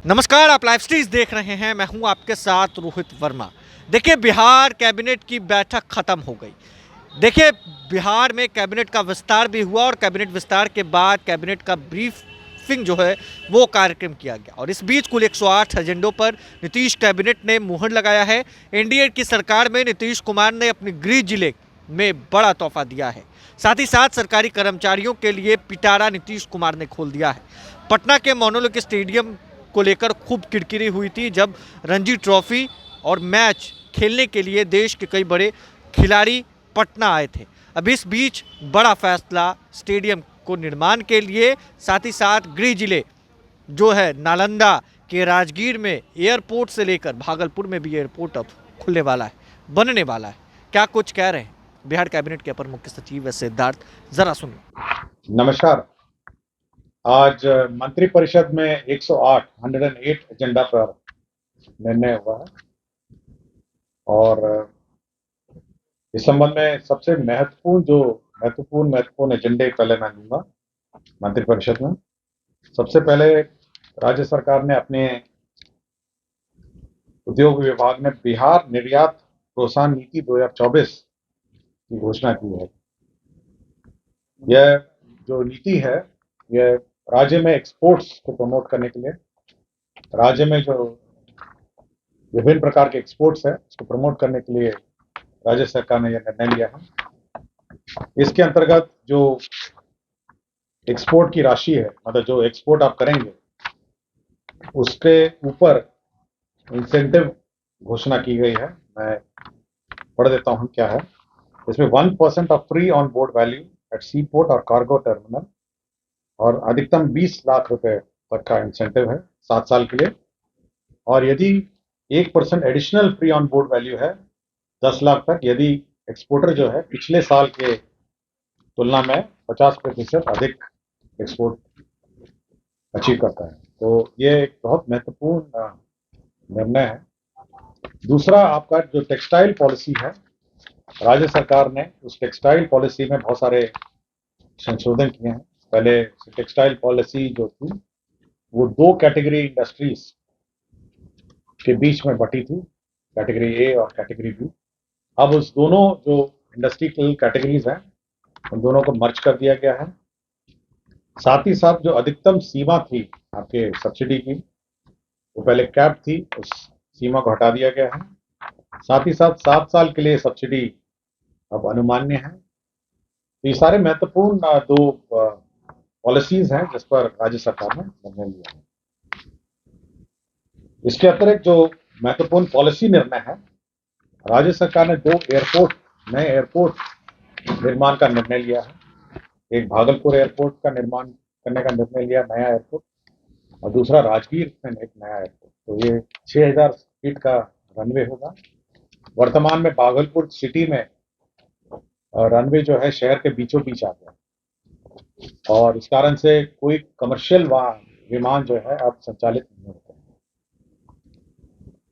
नमस्कार, आप लाइव स्ट्रीज देख रहे हैं। मैं हूं आपके साथ रोहित वर्मा। देखिए, बिहार कैबिनेट की बैठक खत्म हो गई। देखिए, बिहार में कैबिनेट का विस्तार भी हुआ और कैबिनेट विस्तार के बाद कैबिनेट का ब्रीफिंग जो है वो कार्यक्रम किया गया और इस बीच कुल 108 एजेंडों पर नीतीश कैबिनेट ने मुहर लगाया है। एनडीए की सरकार में नीतीश कुमार ने अपने गृह जिले में बड़ा तोहफा दिया है। साथ ही साथ सरकारी कर्मचारियों के लिए पिटारा नीतीश कुमार ने खोल दिया है। पटना के मोनोलिक स्टेडियम को लेकर खूब किरकिरी हुई थी जब रणजी ट्रॉफी और मैच खेलने के लिए देश के कई बड़े खिलाड़ी पटना आए थे। अब इस बीच बड़ा फैसला स्टेडियम को निर्माण के लिए, साथ ही साथ गृह जिले जो है नालंदा के राजगीर में एयरपोर्ट से लेकर भागलपुर में भी एयरपोर्ट अब खुलने वाला है, बनने वाला है। क्या कुछ कह रहे हैं बिहार कैबिनेट के अपर मुख्य सचिव सिद्धार्थ, जरा सुनिए। नमस्कार। आज मंत्रिपरिषद में 108 एजेंडा पर निर्णय हुआ है और इस संबंध में सबसे महत्वपूर्ण एजेंडे पहले मैं दूंगा। मंत्रिपरिषद में सबसे पहले राज्य सरकार ने अपने उद्योग विभाग ने बिहार निर्यात प्रोत्साहन नीति 2024 की घोषणा की है। यह जो नीति है यह राज्य में एक्सपोर्ट्स को प्रमोट करने के लिए, राज्य में जो विभिन्न प्रकार के एक्सपोर्ट्स है उसको प्रमोट करने के लिए राज्य सरकार ने यह निर्णय लिया है। इसके अंतर्गत जो एक्सपोर्ट की राशि है, मतलब जो एक्सपोर्ट आप करेंगे उसके ऊपर इंसेंटिव घोषणा की गई है। मैं पढ़ देता हूं क्या है इसमें। 1% of free on board value at sea port और कार्गो टर्मिनल और अधिकतम 20 लाख रुपए तक का इंसेंटिव है 7 साल के लिए। और यदि 1% additional free on board value है 10 लाख तक, यदि एक्सपोर्टर जो है पिछले साल के तुलना में 50% अधिक एक्सपोर्ट अचीव करता है। तो ये एक बहुत महत्वपूर्ण निर्णय है। दूसरा, आपका जो टेक्सटाइल पॉलिसी है, राज्य सरकार ने उस टेक्सटाइल पॉलिसी में बहुत सारे संशोधन किए हैं। पहले टेक्सटाइल पॉलिसी जो थी वो 2 कैटेगरी इंडस्ट्रीज के बीच में बटी थी, कैटेगरी ए और कैटेगरी बी। अब उस दोनों जो इंडस्ट्रियल कैटेगरीज हैं उन दोनों को मर्ज कर दिया गया है। साथ ही साथ जो अधिकतम सीमा थी आपके सब्सिडी की, वो पहले कैप थी, उस सीमा को हटा दिया गया है। साथ ही साथ 7 साल के लिए सब्सिडी अब अनुमान्य है। तो ये सारे महत्वपूर्ण 2 पॉलिसीज हैं जिस पर राज्य सरकार ने निर्णय लिया है। इसके अतिरिक्त जो महत्वपूर्ण पॉलिसी निर्णय है, राज्य सरकार ने 2 नए एयरपोर्ट निर्माण का निर्णय लिया है। एक भागलपुर एयरपोर्ट का निर्माण करने का निर्णय लिया, नया एयरपोर्ट, और दूसरा राजगीर में एक नया एयरपोर्ट। तो ये 6000 फीट का रनवे होगा। वर्तमान में भागलपुर सिटी में रनवे जो है शहर के बीचों बीच आ गया और इस कारण से कोई कमर्शियल विमान जो है अब संचालित नहीं होते।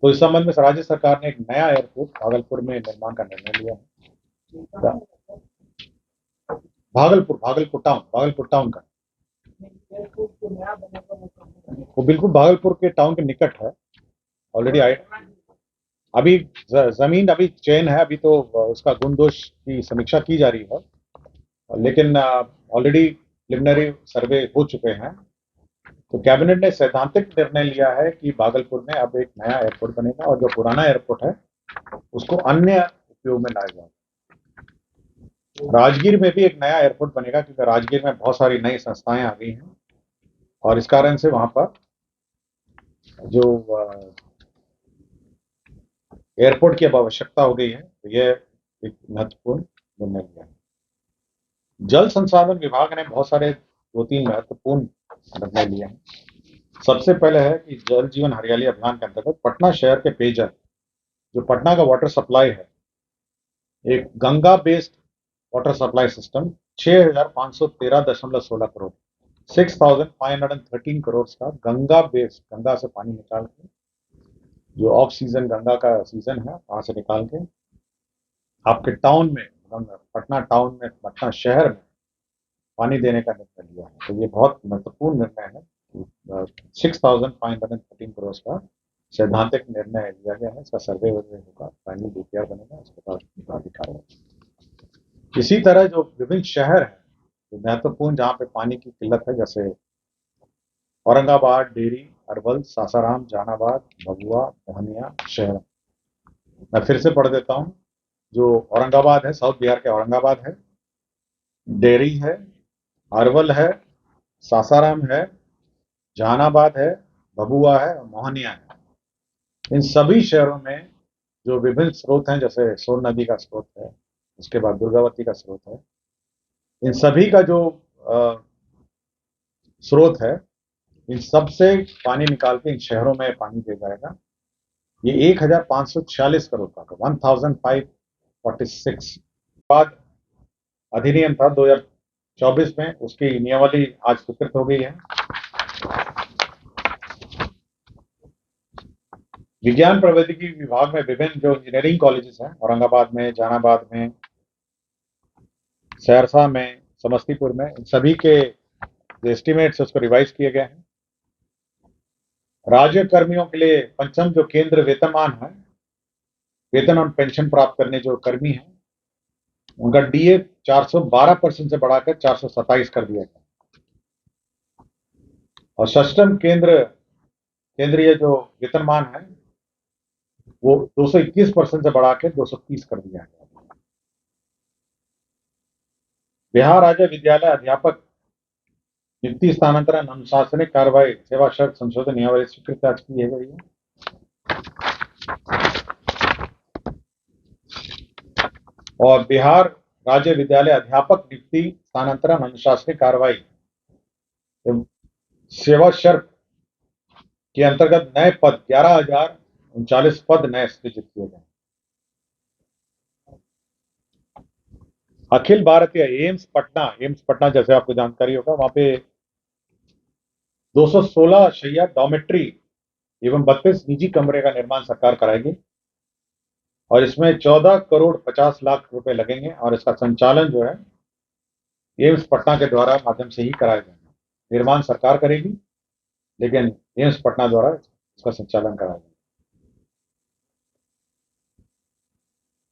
तो इस संबंध में राज्य सरकार ने एक नया एयरपोर्ट भागलपुर में निर्माण का निर्णय लिया है। भागलपुर टाउन का वो बिल्कुल भागलपुर के टाउन के निकट है। ऑलरेडी अभी जमीन अभी चयन है, अभी तो उसका गुण दोष की समीक्षा की जा रही है, लेकिन ऑलरेडी प्रिलिमिनरी सर्वे हो चुके हैं। तो कैबिनेट ने सैद्धांतिक निर्णय लिया है कि भागलपुर में अब एक नया एयरपोर्ट बनेगा और जो पुराना एयरपोर्ट है उसको अन्य उपयोग में लाया जाएगा। राजगीर में भी एक नया एयरपोर्ट बनेगा क्योंकि राजगीर में बहुत सारी नई संस्थाएं आ गई हैं और इस कारण से वहां पर जो एयरपोर्ट की अब आवश्यकता हो गई है। तो यह एक महत्वपूर्ण निर्णय लिया है। जल संसाधन विभाग ने बहुत सारे 2-3 महत्वपूर्ण निर्णय लिए हैं। सबसे पहले है कि जल जीवन हरियाली अभियान के अंतर्गत पटना शहर के पेयजल, जो पटना का वाटर सप्लाई है, एक Ganga based water supply system 6513.16 crore 6513 crore का गंगा से पानी निकाल के, जो ऑफ सीजन गंगा का सीजन है वहां से निकाल के आपके टाउन में, पटना टाउन में, पटना शहर में पानी देने का निर्णय लिया है। तो ये बहुत महत्वपूर्ण निर्णय है 6,513 करोड़ का सैद्धांतिक निर्णय लिया गया है। इसका सर्वे वर्वे होगा, फाइनल डीपीआर बनेगा, उसके बाद अधिकार होगा। इसी तरह जो विभिन्न शहर है जो महत्वपूर्ण, जहाँ पे पानी की किल्लत है, जैसे औरंगाबाद, डेरी, अरवल, सासाराम, जहानाबाद, भभुआ, मोहनिया शहर। मैं फिर से पढ़ देता हूँ। जो औरंगाबाद है, साउथ बिहार के औरंगाबाद है, डेरी है, अरवल है, सासाराम है, जहानाबाद है, भभुआ है और मोहनिया है। इन सभी शहरों में जो विभिन्न स्रोत हैं, जैसे सोन नदी का स्रोत है, उसके बाद दुर्गावती का स्रोत है, इन सभी का जो स्रोत है, इन सब से पानी निकाल के इन शहरों में पानी दिया जाएगा। ये 1,546 करोड़ का, 1,546 बाद अधिनियम था 2024 में, उसकी नियमावली आज स्वीकृत हो गई है। विज्ञान प्रौद्योगिकी विभाग में विभिन्न जो इंजीनियरिंग कॉलेजेस हैं, औरंगाबाद में, जहानाबाद में, सहरसा में, समस्तीपुर में, इन सभी के जो एस्टिमेट्स उसको रिवाइज किए गए हैं। राज्य कर्मियों के लिए पंचम जो केंद्र वेतनमान है, वेतन और पेंशन प्राप्त करने जो कर्मी हैं, उनका डीए 412% से बढ़ाकर 427 कर दिया गया। और षष्टम केंद्रीय जो वेतनमान है वो 221% से बढ़ा के 230 कर दिया गया। बिहार राज्य विद्यालय अध्यापक नियुक्ति, स्थानांतरण, अनुशासनिक कार्रवाई, सेवा शर्त संशोधन नियमावली स्वीकृत आज की गई है। और बिहार राज्य विद्यालय अध्यापक नियुक्ति, स्थानांतरण, अनुशासनिक कार्रवाई, सेवा शर्त के अंतर्गत नए पद 11,039 पद नए सृजित किए गए। अखिल भारतीय एम्स पटना जैसे आपको जानकारी होगा, वहां पे 216 शैय्या डॉर्मेट्री एवं 32 निजी कमरे का निर्माण सरकार कराएगी और इसमें 14 करोड़ 50 लाख रुपए लगेंगे और इसका संचालन जो है एम्स पटना के द्वारा माध्यम से ही कराया जाएगा। निर्माण सरकार करेगी, लेकिन एम्स पटना द्वारा इसका संचालन कराया जाएगा।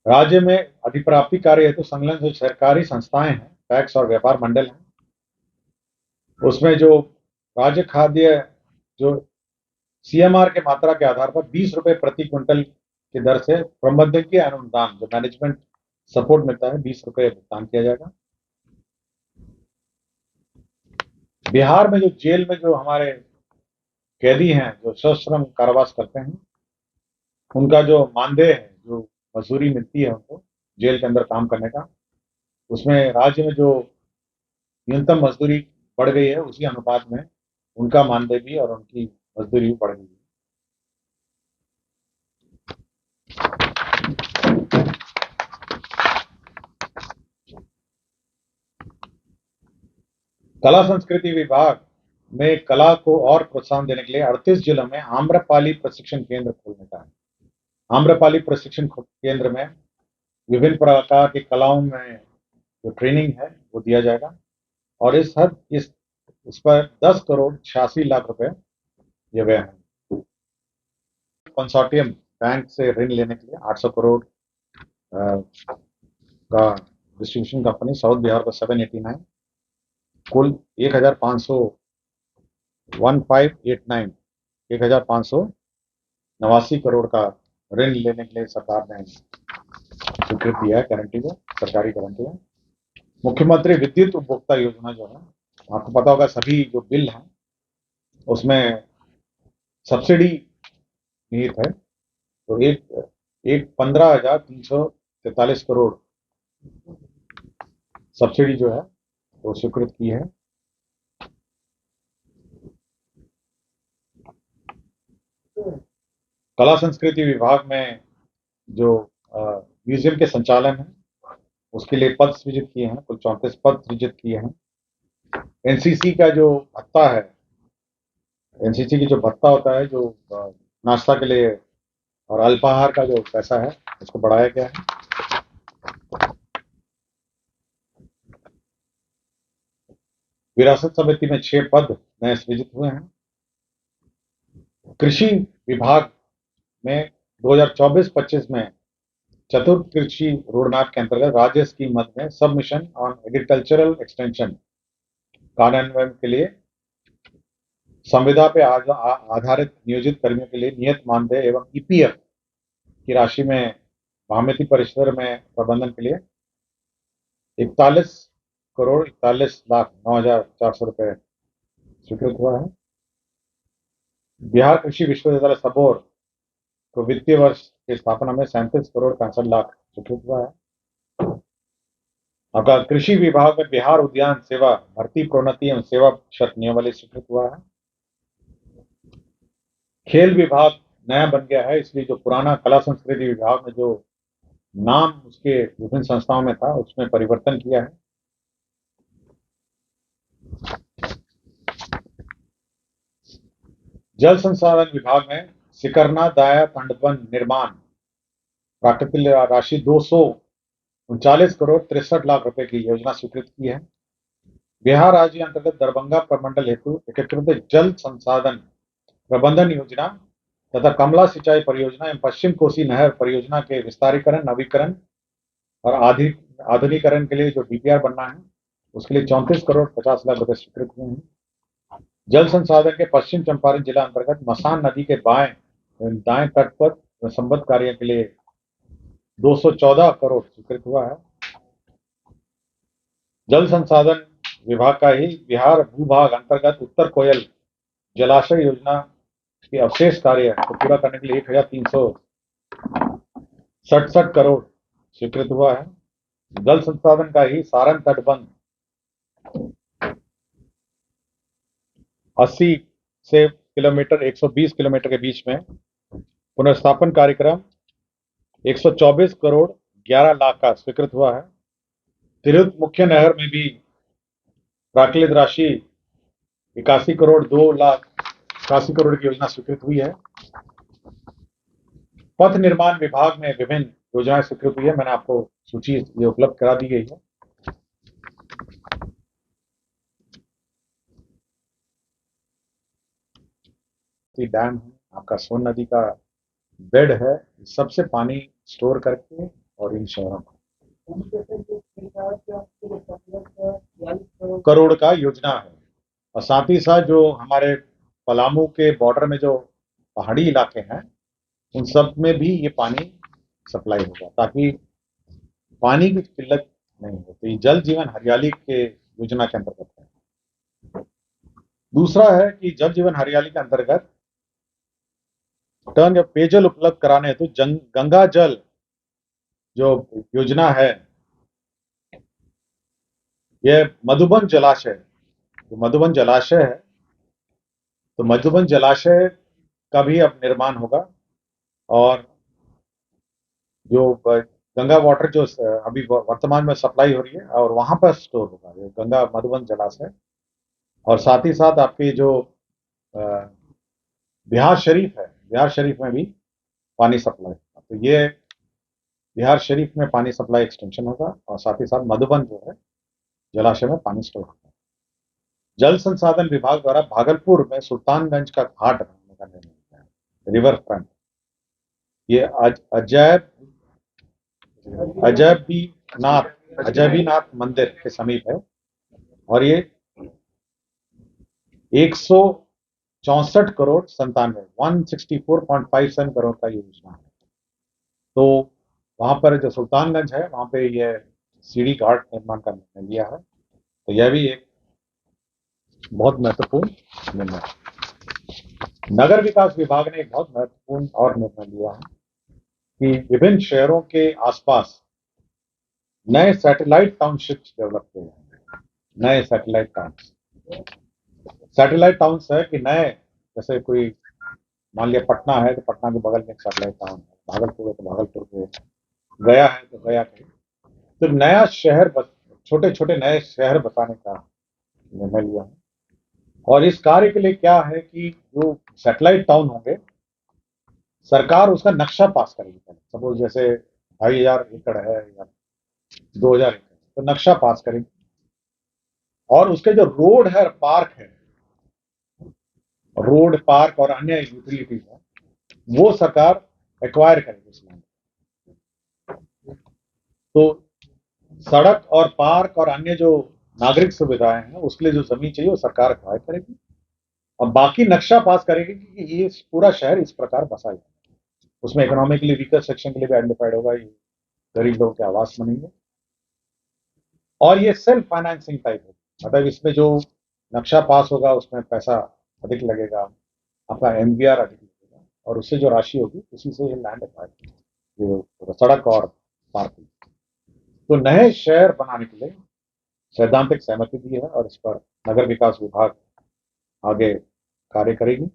राज्य में अधिप्राप्ति कार्य हेतु संलग्न जो सरकारी संस्थाएं हैं, पैक्स और व्यापार मंडल हैं, उसमें जो राज्य खाद्य जो सीएमआर के मात्रा के आधार पर 20 रुपए प्रति क्विंटल की दर से प्रबंधकीय अनुदान जो मैनेजमेंट सपोर्ट मिलता है 20 रुपए भुगतान किया जाएगा। बिहार में जो जेल में जो हमारे कैदी हैं जो सश्रम कारावास करते हैं, उनका जो मानदेय है, जो मजदूरी मिलती है उनको जेल के अंदर काम करने का, उसमें राज्य में जो न्यूनतम मजदूरी बढ़ गई है, उसी अनुपात में उनका मानदेय भी और उनकी मजदूरी भी बढ़ गई है। कला संस्कृति विभाग में कला को और प्रोत्साहन देने के लिए 38 जिलों में आम्रपाली प्रशिक्षण केंद्र खोलने का है। आम्रपाली प्रशिक्षण केंद्र में विभिन्न प्रकार की कलाओं में जो ट्रेनिंग है वो दिया जाएगा और इस पर 10 करोड़ 86 लाख रुपए दिए गए हैं। कंसोर्टियम बैंक से ऋण लेने के लिए 800 करोड़ का डिस्ट्रीब्यूशन कंपनी साउथ बिहार को 789, कुल 1589 करोड़ का ऋण लेने के लिए सरकार ने स्वीकृत दिया है, गारंटी है, सरकारी गारंटी है। मुख्यमंत्री विद्युत उपभोक्ता योजना जो है, आपको पता होगा सभी जो बिल हैं उसमें सब्सिडी निहित है, तो एक 15,343 करोड़ सब्सिडी जो है वो स्वीकृत की है। कला संस्कृति विभाग में जो म्यूजियम के संचालन है उसके लिए पद सृजित किए हैं, कुल 34 पद सृजित किए हैं। एनसीसी का जो भत्ता है, एनसीसी की जो भत्ता होता है, जो नाश्ता के लिए और अल्पाहार का जो पैसा है उसको बढ़ाया गया है। विरासत समिति में 6 पद नए सृजित हुए हैं। कृषि विभाग में 2024-25 में चतुर्थ कृषि रोडमैप के अंतर्गत राज्य स्कीम मद में सब मिशन ऑन एग्रीकल्चरल एक्सटेंशन कार्यान्वयन के लिए संविदा पे आधारित नियोजित कर्मियों के लिए नियत मानदेय एवं ईपीएफ की राशि में भामिति परिसर में प्रबंधन के लिए 41,41,09,400 रुपए स्वीकृत हुआ है। बिहार कृषि विश्वविद्यालय सबौर को वित्तीय वर्ष की स्थापना में 37,65,00,000 स्वीकृत हुआ है। आपका कृषि विभाग में बिहार उद्यान सेवा भर्ती प्रोन्नति एवं सेवा शर्त नियमावली स्वीकृत हुआ है। खेल विभाग नया बन गया है, इसलिए जो पुराना कला संस्कृति विभाग में जो नाम उसके विभिन्न संस्थाओं में था उसमें परिवर्तन किया है। जल संसाधन विभाग में सिकरना दाया तटबंध निर्माण प्राकृतिक राशि 239,63,00,000 रुपए की योजना स्वीकृत की है। बिहार राज्य अंतर्गत दरभंगा प्रमंडल हेतु एकीकृत जल संसाधन प्रबंधन योजना तथा कमला सिंचाई परियोजना एवं पश्चिम कोसी नहर परियोजना के विस्तारीकरण, नवीकरण और आधुनिकीकरण के लिए जो डीपीआर बनना है उसके लिए 34,50,00,000 रुपए स्वीकृत हुए हैं। जल संसाधन के पश्चिम चंपारण जिला अंतर्गत मसान नदी के बाएं एवं दाएं तट पर संबद्ध कार्य के लिए 214 करोड़ स्वीकृत हुआ है। जल संसाधन विभाग का ही बिहार भूभाग अंतर्गत उत्तर कोयल जलाशय योजना के अवशेष कार्य को पूरा करने के लिए 1,367 करोड़ स्वीकृत हुआ है। जल संसाधन का ही सारण तटबंध 80 से किलोमीटर 120 किलोमीटर के बीच में पुनर्स्थापन कार्यक्रम 124 करोड़ 11 लाख का स्वीकृत हुआ है। तिरहुत मुख्य नहर में भी प्राकृतिक राशि 81 करोड़ 2 लाख 81 करोड़ की योजना स्वीकृत हुई है। पथ निर्माण विभाग में विभिन्न योजनाएं स्वीकृत हुई है, मैंने आपको सूची ये उपलब्ध करा दी गई है। डैम है आपका, सोन नदी का बेड है, सबसे पानी स्टोर करके और इन शहरों में करोड़ का योजना है। और साथ ही साथ जो हमारे पलामू के बॉर्डर में जो पहाड़ी इलाके हैं उन सब में भी ये पानी सप्लाई होगा ताकि पानी की किल्लत नहीं हो। तो ये जल जीवन हरियाली के योजना के अंतर्गत है। दूसरा है कि जल जीवन हरियाली के अंतर्गत टर्न या पेयजल उपलब्ध कराने हेतु गंगा जल जो योजना है, यह मधुबन जलाशय, जो मधुबन जलाशय है, तो मधुबन जलाशय का भी अब निर्माण होगा और जो गंगा वाटर जो अभी वर्तमान में सप्लाई हो रही है और वहां पर स्टोर होगा ये गंगा मधुबन जलाशय। और साथ ही साथ आपकी जो बिहार शरीफ है, बिहार शरीफ में भी पानी सप्लाई होगा। तो ये बिहार शरीफ में पानी सप्लाई एक्सटेंशन होगा और साथ ही साथ मधुबन जो है जलाशय में पानी स्टोर होगा। जल संसाधन विभाग द्वारा भागलपुर में सुल्तानगंज का घाट बनाने का निर्णय लिया है, रिवर फ्रंट। ये अजयबीनाथ मंदिर के समीप है और ये 164 करोड़ 164.57 करोड़ का योजना है। तो वहां पर जो सुल्तानगंज है वहां पे ये सीढ़ी घाट निर्माण का निर्णय लिया है। तो यह भी एक बहुत महत्वपूर्ण निर्णय है। नगर विकास विभाग ने एक बहुत महत्वपूर्ण और निर्णय लिया है कि विभिन्न शहरों के आसपास नए सैटेलाइट टाउनशिप्स डेवलप किए जाएंगे। नए सैटेलाइट टाउन्स है कि नए, जैसे कोई मान लिया पटना है तो पटना के बगल में एक सैटेलाइट टाउन है, भागलपुर है तो भागलपुर के, गया है तो गया के, तो नया शहर छोटे छोटे नए शहर बताने का निर्णय लिया है। और इस कार्य के लिए क्या है कि जो सैटेलाइट टाउन होंगे सरकार उसका नक्शा पास करेगी। सपोज जैसे 2,500 एकड़ है या 2,000 एकड़, तो नक्शा पास करेगी और उसके जो रोड है, पार्क है, रोड, पार्क और अन्य यूटिलिटीज है, वो सरकार एक्वायर करेगी इस लैंड। तो सड़क और पार्क और अन्य जो नागरिक सुविधाएं हैं उसके लिए जो जमीन चाहिए वो सरकार एक्वायर करेगी और बाकी नक्शा पास करेगी कि ये पूरा शहर इस प्रकार बसा जाए। उसमें इकोनॉमिकली वीकर सेक्शन के लिए भी आइडेंटिफाइड होगा, ये गरीब लोगों के आवास बनेंगे और ये सेल्फ फाइनेंसिंग टाइप है। मतलब इसमें जो नक्शा पास होगा उसमें पैसा अधिक लगेगा, आपका एमवीआर अधिक लगेगा और उससे जो राशि होगी उसी से ये लैंड एक्वायर, सड़क और पार्क। तो नए शहर बनाने के लिए सैद्धांतिक सहमति दी है और इस पर नगर विकास विभाग आगे कार्य करेगी।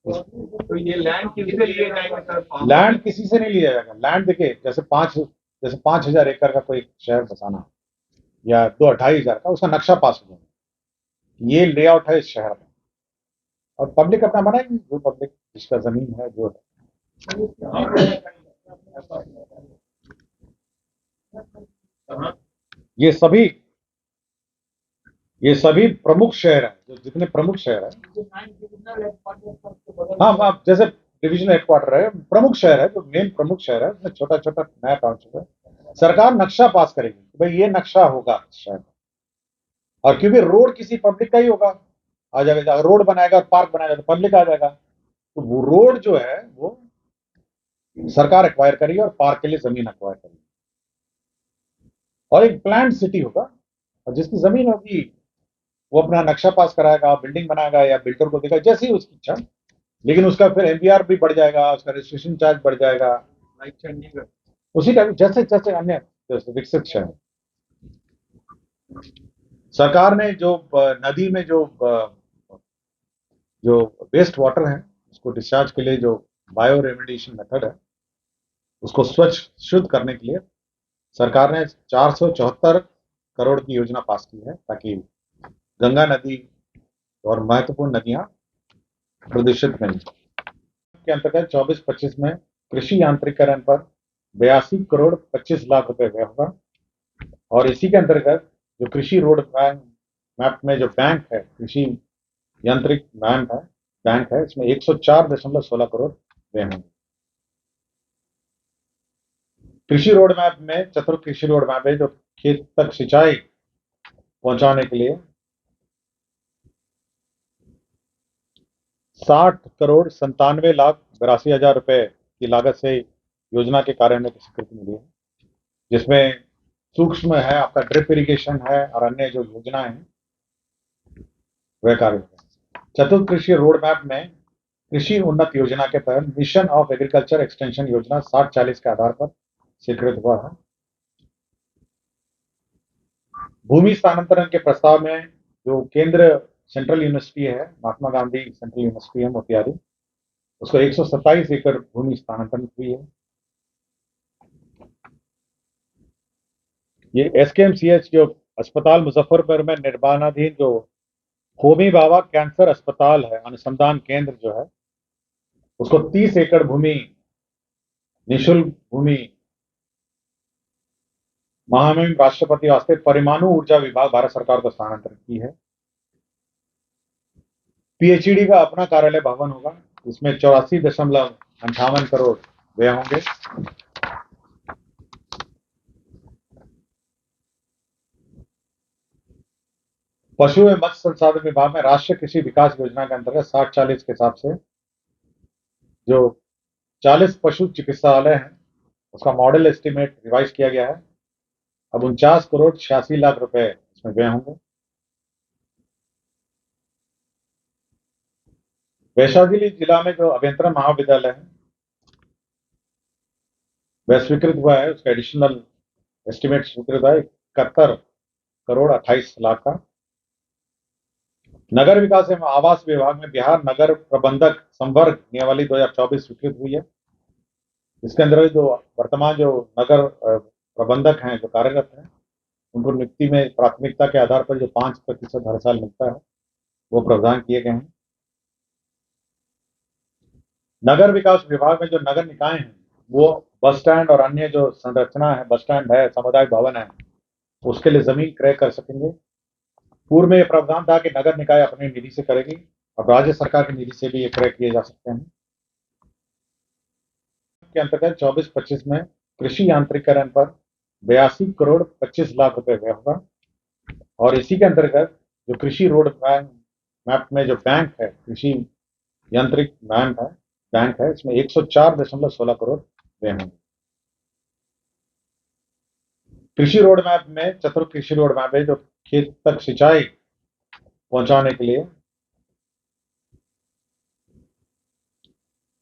तो ये लैंड किसी से लिए जाएगा सर? लैंड किसी से नहीं लिया जाएगा। लैंड देखिए, जैसे 5,000 एकड़ का कोई शहर बसाना है या 2-2,500 का, उसका नक्शा पास हो जाएगा। ये लेआउट है इस शहर में और पब्लिक अपना बनाएगी, जो पब्लिक जिसका जमीन है जो है। ये सभी प्रमुख शहर हैं, जो जितने प्रमुख शहर हैं। हाँ, जैसे डिविजनल हेडक्वार्टर है, प्रमुख शहर है, जो मेन प्रमुख शहर है उसमें छोटा छोटा नया टाउनशिप है। सरकार नक्शा पास करेगी, भाई ये नक्शा होगा शहर में, और क्योंकि रोड किसी पब्लिक का ही होगा, आ जाएगा, रोड बनाएगा और पार्क बनाएगा तो पब्लिक आ जाएगा। तो वो रोड जो है वो सरकार एक्वायर करेगी और पार्क के लिए जमीन एक्वायर करेगी और एक प्लान सिटी होगा और जिसकी जमीन होगी वो अपना नक्शा पास कराएगा, बिल्डिंग बनाएगा या बिल्डर को देगा, जैसे ही उसकी इच्छा। लेकिन उसका फिर एमवीआर भी बढ़ जाएगा, उसका रजिस्ट्रेशन चार्ज बढ़ जाएगा, उसी का जैसे जैसे अन्य विकसित शहर। सरकार ने जो नदी में जो वेस्ट वाटर है उसको डिस्चार्ज के लिए जो बायो रेमेडिएशन मेथड है उसको स्वच्छ शुद्ध करने के लिए सरकार ने 474 करोड़ की योजना पास की है ताकि गंगा नदी और महत्वपूर्ण नदियां प्रदूषित नहीं। के अंतर्गत 24-25 में कृषि यांत्रिकरण पर 82 करोड़ 25 लाख रुपए व्यय होगा और इसी के अंतर्गत जो कृषि रोड मैप में जो बैंक है, कृषि यांत्रिक बैंक है, इसमें 104.16 करोड़ व्यय होंगे। कृषि रोड मैप में चतुर्थ कृषि रोड मैप है जो खेत तक सिंचाई पहुंचाने के लिए 60,97,82,हजार रुपए की लागत से योजना के कार्यान्वयन की स्वीकृति मिली है, जिसमें सूक्ष्म है, आपका ड्रिप इरिगेशन है और अन्य जो योजनाएं हैं वह कार्य है। चतुर्थ कृषि रोड मैप में कृषि उन्नत योजना के तहत मिशन ऑफ एग्रीकल्चर एक्सटेंशन योजना 60-40 के आधार पर स्वीकृत हुआ है। भूमि स्थानांतरण के प्रस्ताव में जो केंद्र सेंट्रल यूनिवर्सिटी है, महात्मा गांधी सेंट्रल यूनिवर्सिटी है मोतिहारी, उसको 127 एकड़ भूमि स्थानांतरित हुई है। ये एसकेएमसीएच जो अस्पताल मुजफ्फरपुर में निर्माणाधीन जो होमी बाबा कैंसर अस्पताल है, अनुसंधान केंद्र जो है, उसको 30 एकड़ भूमि, निःशुल्क भूमि महामहिम राष्ट्रपति वास्ते परमाणु ऊर्जा विभाग भारत सरकार को स्थानांतरित की है। पीएचईडी का अपना कार्यालय भवन होगा, इसमें 84.58 करोड़ व्यय होंगे। पशु एवं मत्स्य संसाधन विभाग में राष्ट्रीय कृषि विकास योजना के अंतर्गत 60-40 के हिसाब से जो 40 पशु चिकित्सालय हैं उसका मॉडल एस्टिमेट रिवाइज किया गया है। अब 49 करोड़ 86 लाख रुपए इसमें व्यय होंगे। वैशाली जिला में जो अभियंत्रण महाविद्यालय है वह स्वीकृत हुआ है, उसका एडिशनल एस्टिमेट स्वीकृत हुआ है 71 करोड़ 28 लाख का। नगर विकास एवं आवास विभाग में बिहार नगर प्रबंधक संवर्ग नियमावली 2024 स्वीकृत हुई है। इसके अंदर जो वर्तमान जो नगर प्रबंधक हैं जो कार्यरत हैं उनको नियुक्ति में प्राथमिकता के आधार पर जो 5% हर साल मिलता है वो प्रावधान किए गए हैं। नगर विकास विभाग में जो नगर निकाय हैं वो बस स्टैंड और अन्य जो संरचना है, बस स्टैंड है, सामुदायिक भवन है, उसके लिए जमीन क्रय कर सकेंगे। पूर्व में यह प्रावधान था कि नगर निकाय अपनी निधि से करेगी अब राज्य सरकार की निधि से भी ये क्रय किए जा सकते हैं। के अंतर्गत 24-25 में कृषि यांत्रिकरण पर 82 करोड़ 25 लाख रुपए व्यय होगा और इसी के अंतर्गत जो कृषि रोड मैप में जो बैंक है, कृषि यांत्रिक बैंक है, इसमें 104.16 करोड़ व्यय होंगे। कृषि रोड मैप में चतुर्थ कृषि रोड मैप है जो खेत तक सिंचाई पहुंचाने के लिए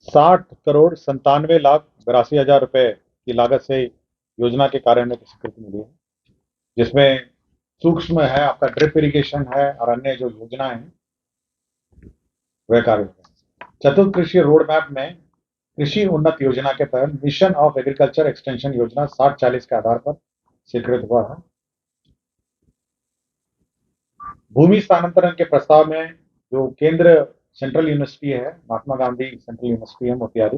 60 करोड़ 97 लाख 82 हजार रुपए की लागत से योजना के कार्यान्वयन की स्वीकृति मिली है, जिसमें सूक्ष्म है, आपका ड्रिप इरिगेशन है और अन्य जो योजनाएं हैं वह कार्य है। चतुर्थ कृषि रोड मैप में कृषि उन्नत योजना के तहत मिशन ऑफ एग्रीकल्चर एक्सटेंशन योजना 60-40 के आधार पर स्वीकृत हुआ है। भूमि स्थानांतरण के प्रस्ताव में जो केंद्र सेंट्रल यूनिवर्सिटी है, महात्मा गांधी सेंट्रल यूनिवर्सिटी है मोतिहारी,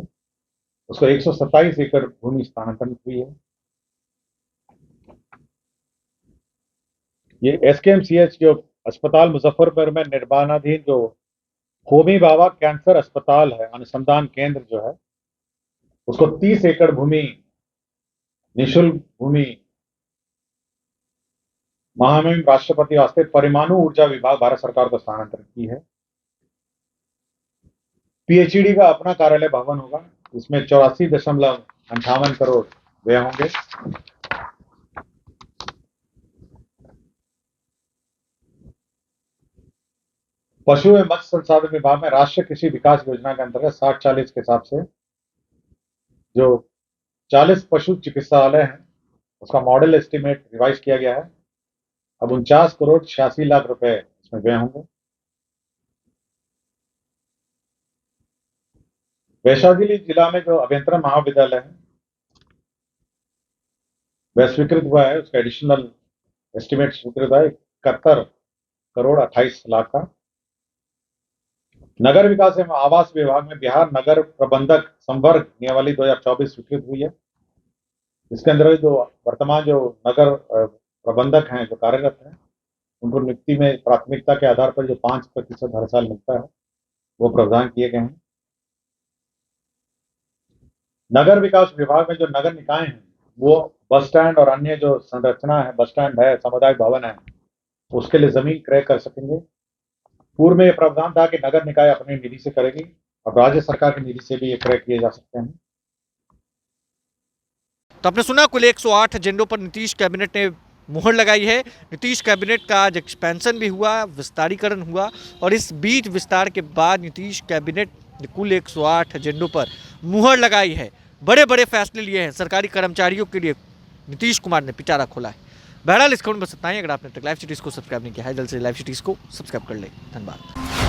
उसको 127 एकड़ भूमि स्थानांतरित हुई है। ये एसकेएमसीएच जो अस्पताल मुजफ्फरपुर में निर्माणाधीन जो होमी बाबा कैंसर अस्पताल है, अनुसंधान केंद्र जो है, उसको 30 एकड़ भूमि निःशुल्क भूमि महामहिम राष्ट्रपति वास्ते परमाणु ऊर्जा विभाग भारत सरकार को स्थानांतरित की है। पीएचईडी का अपना कार्यालय भवन होगा, इसमें 84.58 करोड़ व्यय होंगे। पशु एवं मत्स्य संसाधन विभाग में राष्ट्रीय कृषि विकास योजना के अंतर्गत 60-40 के हिसाब से जो 40 पशु चिकित्सालय हैं उसका मॉडल एस्टिमेट रिवाइज किया गया है। अब 49 करोड़ 86 लाख रुपए इसमें व्यय होंगे। वैशाली जिला में जो अभियंत्रण महाविद्यालय है वह स्वीकृत हुआ है, उसका एडिशनल एस्टिमेट स्वीकृत हुआ है 71 करोड़ 28 लाख का। नगर विकास एवं आवास विभाग में बिहार नगर प्रबंधक संवर्ग नियमावली 2024 स्वीकृत हुई है। इसके अंदर जो वर्तमान जो नगर प्रबंधक हैं जो कार्यरत हैं उनको नियुक्ति में प्राथमिकता के आधार पर जो 5% हर साल मिलता है वो प्रावधान किए गए हैं। नगर विकास विभाग में जो नगर निकाय हैं वो बस स्टैंड और अन्य जो संरचना है, बस स्टैंड है, सामुदायिक भवन है, उसके लिए जमीन क्रय कर सकेंगे। पूर्व में यह प्रावधान था कि नगर निकाय अपनी निधि से करेगी, अब राज्य सरकार की निधि से भी ये क्रय किए जा सकते हैं। तो आपने सुना कुल 108 एजेंडों पर नीतीश कैबिनेट ने मुहर लगाई है। नीतीश कैबिनेट का आज एक्सपेंशन भी हुआ, विस्तारीकरण हुआ और इस बीच विस्तार के बाद नीतीश कैबिनेट ने कुल 108 एजेंडों पर मुहर लगाई है। बड़े बड़े फैसले लिए हैं। सरकारी कर्मचारियों के लिए नीतीश कुमार ने पिटारा खोला है। बहरहाल इस खबर में बस इतना ही। अगर आपने तक लाइव सिटीज़ को सब्सक्राइब नहीं किया है, जल्द से लाइव सिटीज़ को सब्सक्राइब कर ले। धन्यवाद।